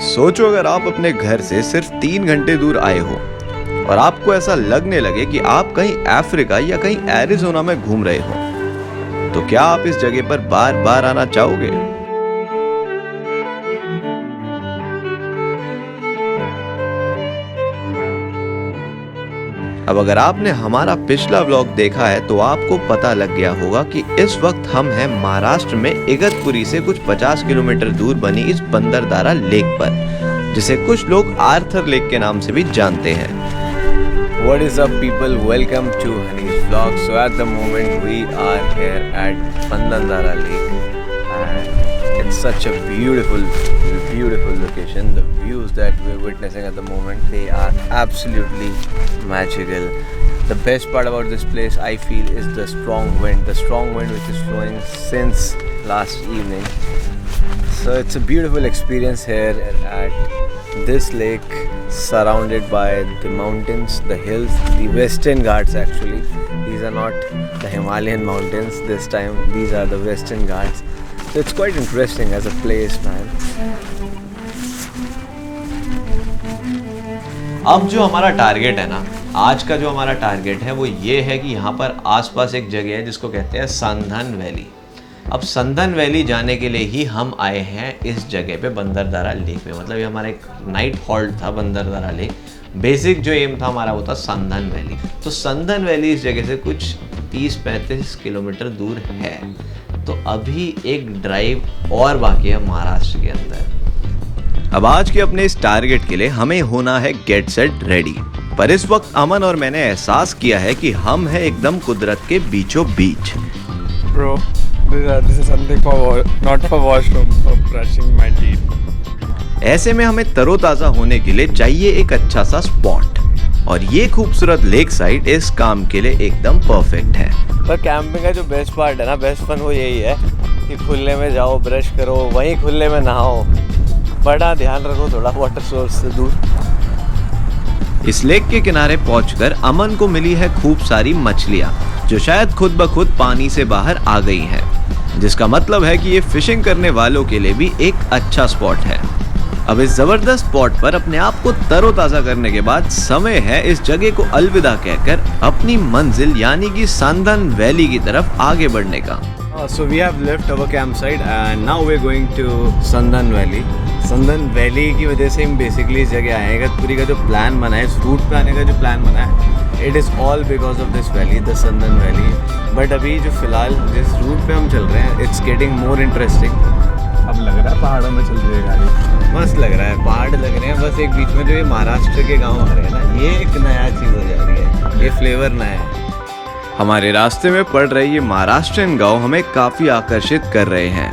सोचो अगर आप अपने घर से सिर्फ 3 घंटे दूर आए हो और आपको ऐसा लगने लगे कि आप कहीं अफ्रीका या कहीं एरिज़ोना में घूम रहे हो, तो क्या आप इस जगह पर बार बार आना चाहोगे? अब अगर आपने हमारा पिछला व्लॉग देखा है तो आपको पता लग गया होगा कि इस वक्त हम हैं महाराष्ट्र में इगतपुरी से कुछ 50 किलोमीटर दूर बनी इस बंदरदारा लेक पर, जिसे कुछ लोग आर्थर लेक के नाम से भी जानते हैं। What is up people, welcome to Honey's vlog. So at the moment we are here at Bandandara Lake and it's such a beautiful location. The views that we're witnessing at the moment, they are absolutely magical. The best part about this place I feel is the strong wind which is flowing since last evening. So it's a beautiful experience here at this lake, surrounded by the mountains, the hills, the Western Ghats actually. These are not the Himalayan mountains this time, these are the Western Ghats. So it's quite interesting as a place, man. अब जो हमारा target है ना, आज का जो हमारा target है वो ये है कि यहाँ पर आसपास एक जगह है जिसको कहते हैं संधन वैली। अब संधन वैली जाने के लिए ही हम आए हैं इस जगह पे बंदरदारा लेक पे। मतलब ये हमारा एक नाइट हॉल्ट था बंदरदारा लेक। बेसिक जो एम था हमारा वो था संधन वैली। तो संधन वैली इस जगह से कुछ 30-35 किलोमीटर दूर है। तो अभी एक ड्राइव और बाकी है महाराष्ट्र के अंदर। अब आज के अपने इस टारगेट के लिए हमें होना है गेट सेट रेडी। पर इस वक्त अमन और मैंने एहसास किया है कि हम हैं एकदम कुदरत के बीचों बीच। Bro, this is something for not for washroom, for brushing my teeth. ऐसे में हमें तरोताजा होने के लिए चाहिए एक अच्छा सा स्पॉट, और ये खूबसूरत लेक साइड इस काम के लिए एकदम परफेक्ट है। पर कैंपिंग का जो बेस्ट पार्ट है ना, बेस्ट फन वो यही है कि खुले में जाओ, ब्रश करो, वहीं खुले में नहाओ, बड़ा ध्यान रखो थोड़ा वाटर सोर्स से दूर। इस लेक के किनारे पहुंचकर अमन को मिली है खूब सारी मछलियां, जो शायद खुद ब खुद पानी से बाहर आ गई हैं, जिसका मतलब है कि ये फिशिंग करने वालों के लिए भी एक अच्छा स्पॉट है। अब इस जबरदस्त स्पॉट पर अपने आप को तरोताजा करने के बाद समय है इस जगह को अलविदा कहकर अपनी मंजिल यानी कि संधन वैली की तरफ आगे बढ़ने का। So we have left our campsite and now we're going to Sandhan valley. Sandhan valley की वजह से हम बेसिकली इस जगह आए हैं। इगतपुरी का जो प्लान बना है, इस रूट पे आने का जो प्लान बना है, it is all because of this valley, the Sandhan valley. But अभी जो फिलहाल जिस रूट पे हम चल रहे हैं, इट्स गेटिंग मोर इंटरेस्टिंग। अब लग रहा है पहाड़ों में चल रही है गाड़ी। मस्त लग रहा है, पहाड़ लग रहे हैं। बस एक बीच में जो ये महाराष्ट्र के गाँव आ रहे हैं ना, ये एक नया चीज़ हो जा रही है, ये फ्लेवर नया है। हमारे रास्ते में पड़ रहे ये महाराष्ट्रियन गांव हमें काफी आकर्षित कर रहे हैं।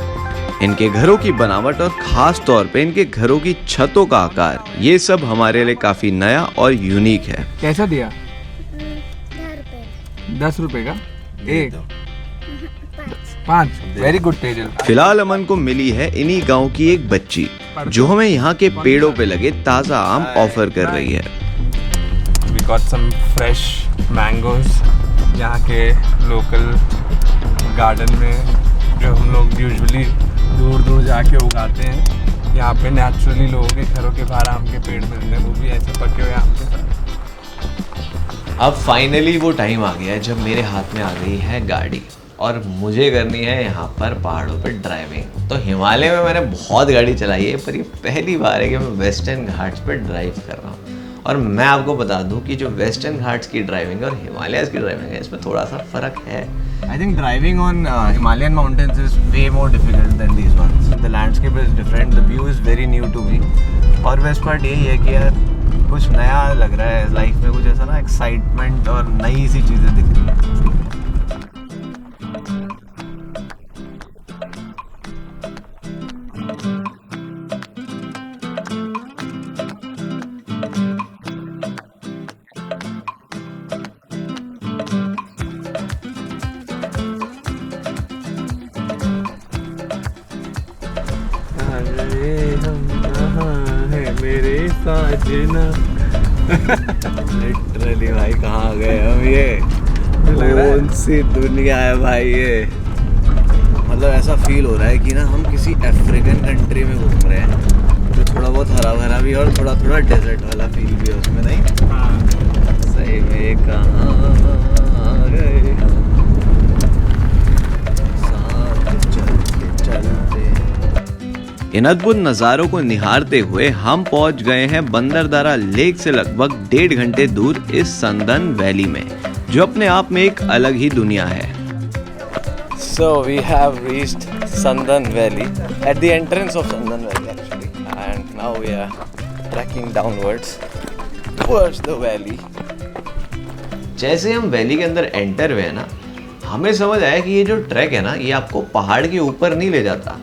इनके घरों की बनावट और खास तौर पे इनके घरों की छतों का आकार, ये सब हमारे लिए काफी नया और यूनिक है। कैसा दिया? 10 रुपए का एक 5। Very good Tejal. फिलहाल अमन को मिली है इन्हीं गांव की एक बच्ची, जो हमें यहाँ के पेड़ों पे लगे ताजा आम ऑफर कर रही है। We got some fresh mangoes, यहाँ के लोकल गार्डन में जो हम लोग यूजुअली दूर दूर जाके उगाते हैं। यहाँ पे नेचुरली लोगों के घरों के बाहर आम के पेड़ मिलते हैं, वो भी ऐसे पके हुए आम के साथ। अब फाइनली वो टाइम आ गया है जब मेरे हाथ में आ गई है गाड़ी और मुझे करनी है यहाँ पर पहाड़ों पर ड्राइविंग। तो हिमालय में मैंने बहुत गाड़ी चलाई है, पर ये पहली बार है कि मैं वेस्टर्न घाट्स पर ड्राइव कर रहा हूँ। और मैं आपको बता दूं कि जो वेस्टर्न घाट्स की ड्राइविंग और हिमालयस की ड्राइविंग है, इसमें थोड़ा सा फ़र्क है। I think driving on Himalayan mountains is way more difficult than these ones. The landscape is different, the view is very new to me. और बेस्ट पार्ट यही है कि यार कुछ नया लग रहा है लाइफ में, कुछ ऐसा ना एक्साइटमेंट और नई सी चीज़ें दिख रही हैं। मेरे साजना लिटरली भाई कहाँ गए हम? ये कौन सी दुनिया है भाई ये? मतलब ऐसा फील हो रहा है कि ना हम किसी अफ्रीकन कंट्री में घूम रहे हैं। जो थोड़ा बहुत हरा भरा भी है और थोड़ा थोड़ा डेजर्ट वाला फील भी है उसमें, नहीं? हाँ। सही में कहाँ आ गए हम, साथ चलते चलते। इन अद्भुत नज़ारों को निहारते हुए हम पहुंच गए हैं बंदरदारा लेक से लगभग 1.5 घंटे दूर इस संदन वैली में, जो अपने आप में एक अलग ही दुनिया है। So we have reached Sandan Valley at the entrance of Sandan Valley actually, and now we are trekking downwards towards the valley. जैसे हम वैली के अंदर एंटर हुए ना, हमें समझ आया कि ये जो ट्रैक है ना, ये आपको पहाड़ के ऊपर नहीं ले जाता,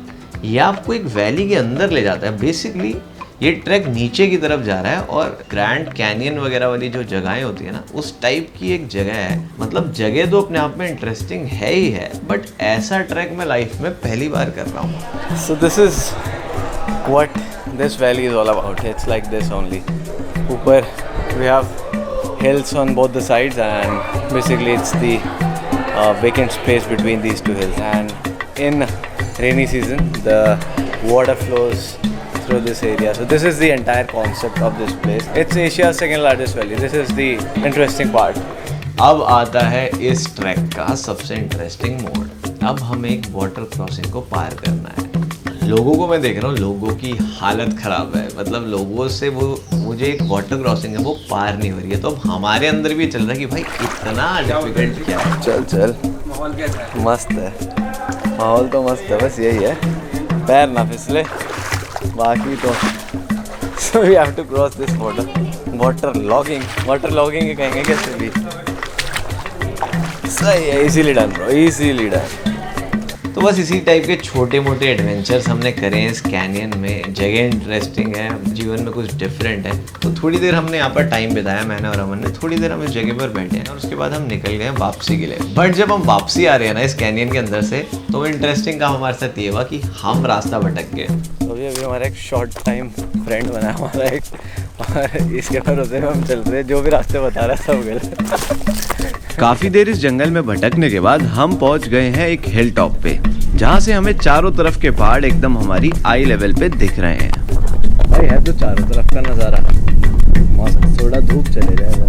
ये आपको एक वैली के अंदर ले जाता है। बेसिकली ये ट्रैक नीचे की तरफ जा रहा है और ग्रैंड कैनियन वगैरह वाली जो जगहें होती है ना, उस टाइप की एक जगह है। मतलब जगह तो अपने आप में इंटरेस्टिंग है ही है, बट ऐसा ट्रैक मैं लाइफ में पहली बार कर रहा हूँ। So this is what this valley is all about. It's like this only. ऊपर we have hills on both the sides and basically it's the vacant space between these two hills, and in rainy season the water flows through this area. So this is the entire concept of this place. It's Asia's second largest valley. This is the interesting part. अब आता है इस track का सबसे interesting mode. अब हमें एक water crossing को पार करना है। लोगों को मैं देख रहा हूँ, लोगों की हालत खराब है। मतलब लोगों से वो जो एक वाटर क्रॉसिंग है वो पार नहीं हो रही है। तो अब हमारे अंदर भी चल रहा है कि भाई इतना डिफिकल्ट क्या है। चल चल, माहौल कैसा है? मस्त है, माहौल तो मस्त है, बस यही है पैर ना फिसले, बाकी तो। So we have to cross this water logging ही कहेंगे कैसे भी। सही है, easily done bro, easily done. तो बस इसी टाइप के छोटे मोटे एडवेंचर्स हमने करे हैं इस कैनियन में। जगह इंटरेस्टिंग है, जीवन में कुछ डिफरेंट है। तो थोड़ी देर हमने यहाँ पर टाइम बिताया, मैंने और अमन ने। थोड़ी देर हम इस जगह पर बैठे हैं और उसके बाद हम निकल गए वापसी के लिए। बट जब हम वापसी आ रहे हैं ना इस कैनियन के अंदर से, तो इंटरेस्टिंग काम हमारे साथ ये हुआ कि हम रास्ता भटक गए। तो अभी हमारा एक शॉर्ट टाइम फ्रेंड बना है हमारा एक, और इसके भरोसे में हम चल रहे हैं। जो भी रास्ते बता रहा है सब गलत। काफी देर इस जंगल में भटकने के बाद हम पहुंच गए हैं एक हिल टॉप पे, जहाँ से हमें चारों तरफ के पहाड़ एकदम हमारी आई लेवल पे दिख रहे हैं। भाई है तो चारों तरफ का नजारा मस्त, थोड़ा धूप चले जाएगा।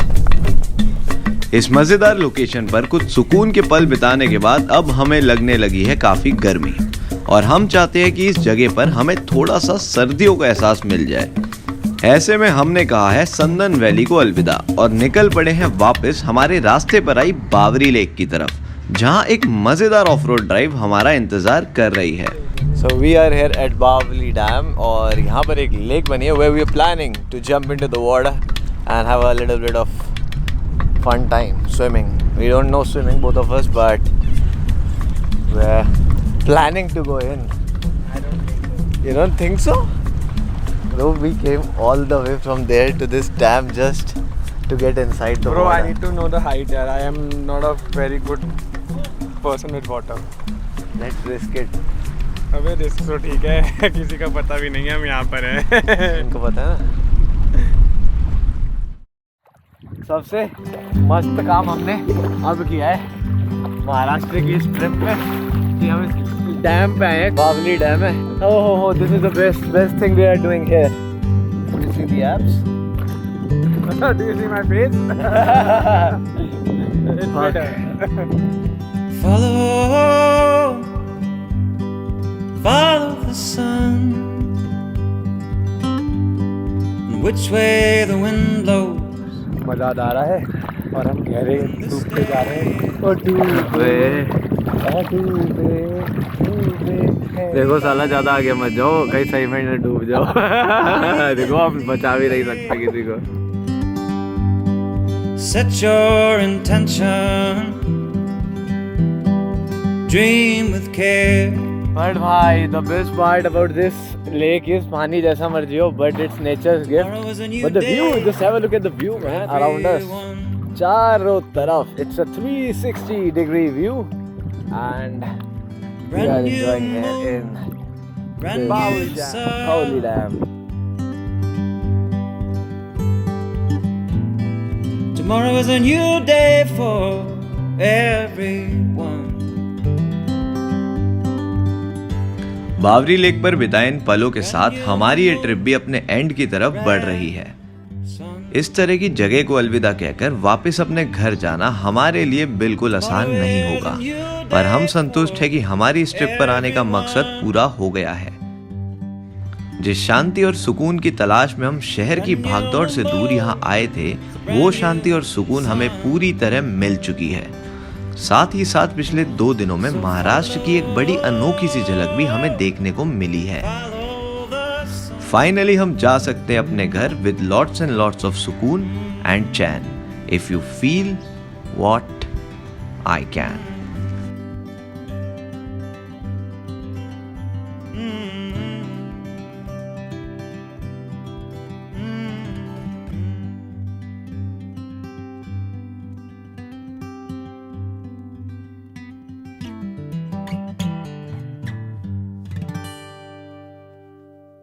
इस मजेदार लोकेशन पर कुछ सुकून के पल बिताने के बाद अब हमें लगने लगी है काफी गर्मी, और हम चाहते हैं कि इस जगह पर हमें थोड़ा सा सर्दियों का एहसास मिल जाए। ऐसे में हमने कहा है संदन वैली को अलविदा और निकल पड़े हैं वापस हमारे रास्ते पर आई बावरी लेक की तरफ, जहां एक मजेदार ऑफ रोड ड्राइव हमारा इंतजार कर रही है। So we are here at Bawli dam, और यहाँ पर एक लेक बनी है where we are planning to jump into the water and have a little bit of fun time swimming. We don't know swimming both of us, but we are planning to go in. You don't think so? Bro, we came all the way from there to this dam just to get inside the Bro, water. I need to know the height here. I am not a very good person with water. Let's risk it. अबे risk तो ठीक है, किसी का पता भी नहीं है हम यहाँ पर हैं। इनको पता है ना। सबसे मस्त काम हमने अब किया है महाराष्ट्र की इस ट्रिप में कि हम इस डैम पे आए। बावली डैम है। Oh this is the best thing we are doing here. You see the apps? Do you see my face? It's better. Follow the sun, which way the wind blows. मजा आ रहा है और हम गहरे डूबते जा रहे हैं। और डूबे देखो साला, ज्यादा आगे मत जाओ, कहीं सही में न डूब जाओ। देखो हम बचा भी नहीं सकते किसी को। Set your intention, dream with care. But भाई the best part about this lake is पानी जैसा मर्जी हो, but it's nature's gift. But the view, just have a look at the view man around us. चारों तरफ it's a 360-degree view, and we are enjoying here in Bauli Dam. Tomorrow is a new day for everyone. Bawri lake पर बिताए इन पलों के साथ हमारी ये trip भी अपने एंड की तरफ बढ़ रही है। इस तरह की जगह को अलविदा कहकर वापस अपने घर जाना हमारे लिए बिल्कुल आसान नहीं होगा, पर हम संतुष्ट हैं कि हमारी इस ट्रिप पर आने का मकसद पूरा हो गया है। जिस शांति और सुकून की तलाश में हम शहर की भागदौड़ से दूर यहाँ आए थे, वो शांति और सुकून हमें पूरी तरह मिल चुकी है। साथ ही साथ पिछले 2 दिनों में महाराष्ट्र की एक बड़ी अनोखी सी झलक भी हमें देखने को मिली है। फाइनली हम जा सकते हैं अपने घर with lots and lots of सुकून एंड चैन, if you feel what I can.